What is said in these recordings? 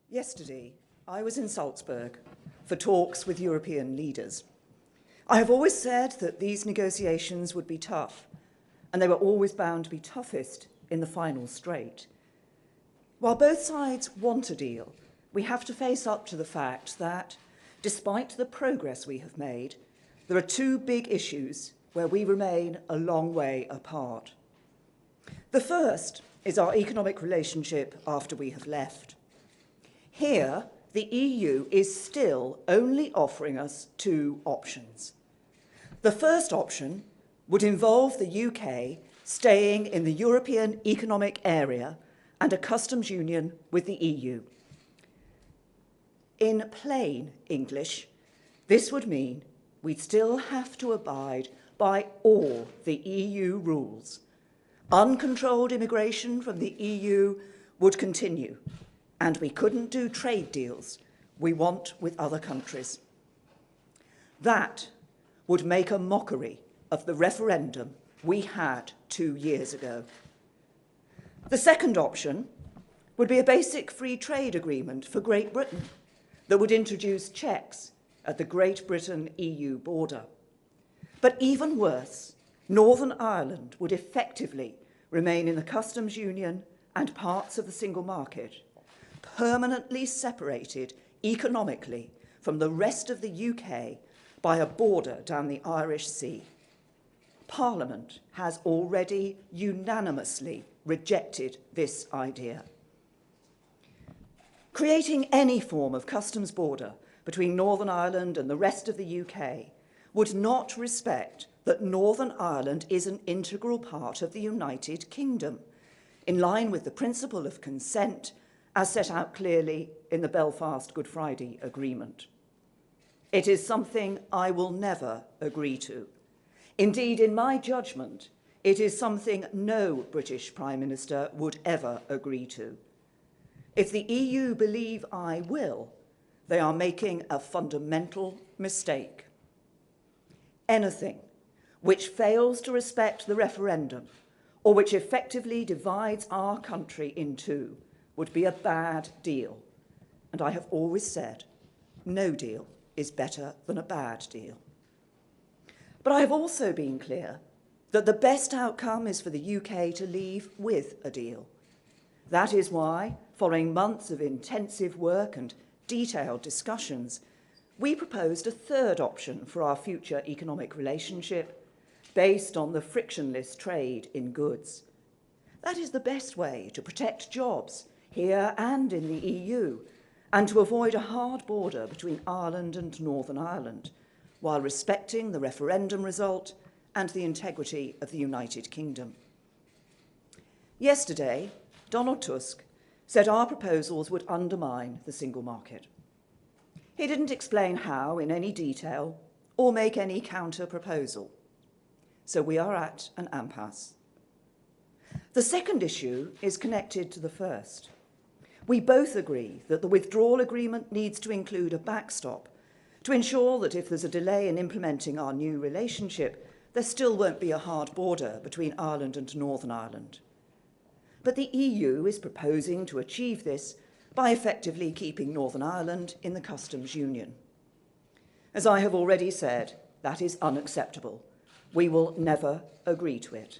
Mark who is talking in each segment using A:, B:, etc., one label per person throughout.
A: Yesterday, I was in Salzburg for talks with European leaders. I have always said that these negotiations would be tough, and they were always bound to be toughest in the final straight. While both sides want a deal, we have to face up to the fact that, despite the progress we have made, there are two big issues where we remain a long way apart. The first is our economic relationship after we have left. Here, the EU is still only offering us two options. The first option would involve the UK staying in the European Economic Area and a customs union with the EU. In plain English, this would mean we'd still have to abide by all the EU rules. Uncontrolled immigration from the EU would continue, and we couldn't do trade deals we want with other countries. That would make a mockery of the referendum we had 2 years ago. The second option would be a basic free trade agreement for Great Britain that would introduce checks at the Great Britain-EU border. But even worse, Northern Ireland would effectively remain in the customs union and parts of the single market, permanently separated economically from the rest of the UK by a border down the Irish Sea. Parliament has already unanimously rejected this idea. Creating any form of customs border between Northern Ireland and the rest of the UK would not respect that Northern Ireland is an integral part of the United Kingdom, in line with the principle of consent as set out clearly in the Belfast Good Friday Agreement. It is something I will never agree to. Indeed, in my judgment, it is something no British Prime Minister would ever agree to. If the EU believe I will, they are making a fundamental mistake. Anything which fails to respect the referendum or which effectively divides our country in two would be a bad deal. And I have always said, no deal is better than a bad deal. But I have also been clear that the best outcome is for the UK to leave with a deal. That is why, following months of intensive work and detailed discussions, we proposed a third option for our future economic relationship based on the frictionless trade in goods. That is the best way to protect jobs here and in the EU, and to avoid a hard border between Ireland and Northern Ireland, while respecting the referendum result and the integrity of the United Kingdom. Yesterday, Donald Tusk said our proposals would undermine the single market. He didn't explain how in any detail or make any counter-proposal. So we are at an impasse. The second issue is connected to the first. We both agree that the withdrawal agreement needs to include a backstop to ensure that if there's a delay in implementing our new relationship, there still won't be a hard border between Ireland and Northern Ireland. But the EU is proposing to achieve this by effectively keeping Northern Ireland in the customs union. As I have already said, that is unacceptable. We will never agree to it.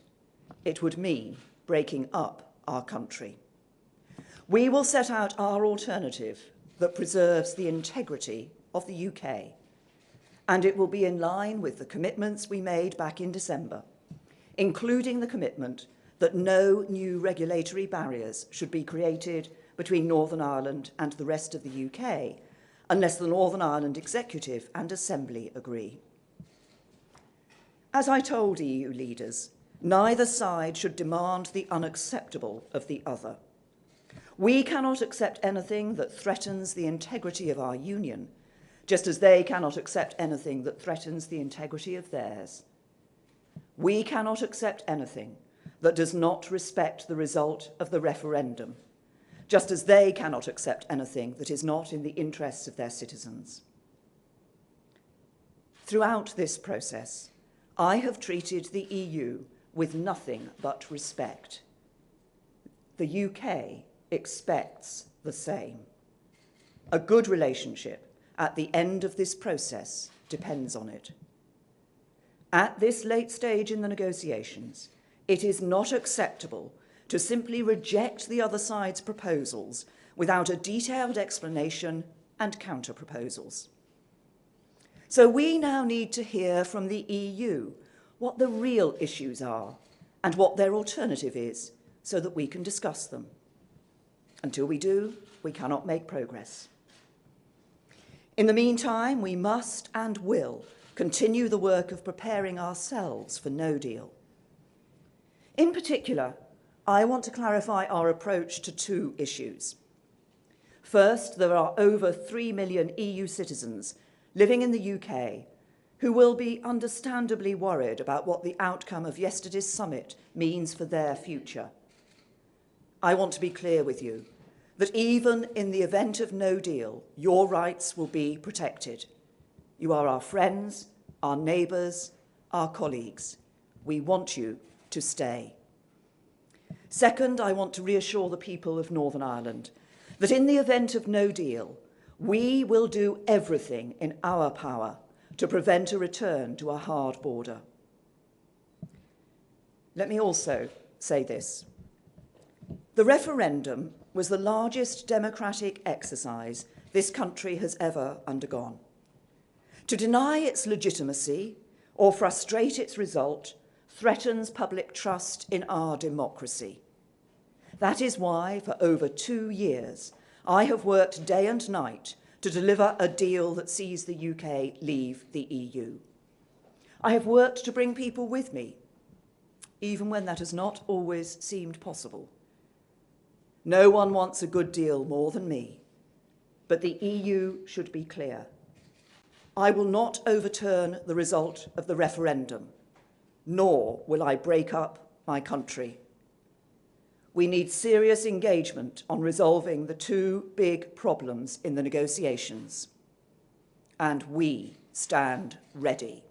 A: It would mean breaking up our country. We will set out our alternative that preserves the integrity of the UK, and it will be in line with the commitments we made back in December, including the commitment that no new regulatory barriers should be created between Northern Ireland and the rest of the UK, unless the Northern Ireland Executive and Assembly agree. As I told EU leaders, neither side should demand the unacceptable of the other. We cannot accept anything that threatens the integrity of our union, just as they cannot accept anything that threatens the integrity of theirs. We cannot accept anything that does not respect the result of the referendum, just as they cannot accept anything that is not in the interests of their citizens. Throughout this process, I have treated the EU with nothing but respect. The UK expects the same. A good relationship at the end of this process depends on it. At this late stage in the negotiations, it is not acceptable to simply reject the other side's proposals without a detailed explanation and counter-proposals. So we now need to hear from the EU what the real issues are and what their alternative is, so that we can discuss them. Until we do, we cannot make progress. In the meantime, we must and will continue the work of preparing ourselves for no deal. In particular, I want to clarify our approach to two issues. First, there are over 3 million EU citizens living in the UK who will be understandably worried about what the outcome of yesterday's summit means for their future. I want to be clear with you that even in the event of no deal, your rights will be protected. You are our friends, our neighbours, our colleagues. We want you to stay. Second, I want to reassure the people of Northern Ireland that in the event of no deal, we will do everything in our power to prevent a return to a hard border. Let me also say this. The referendum was the largest democratic exercise this country has ever undergone. To deny its legitimacy or frustrate its result threatens public trust in our democracy. That is why, for over 2 years, I have worked day and night to deliver a deal that sees the UK leave the EU. I have worked to bring people with me, even when that has not always seemed possible. No one wants a good deal more than me, but the EU should be clear. I will not overturn the result of the referendum, nor will I break up my country. We need serious engagement on resolving the two big problems in the negotiations, and we stand ready.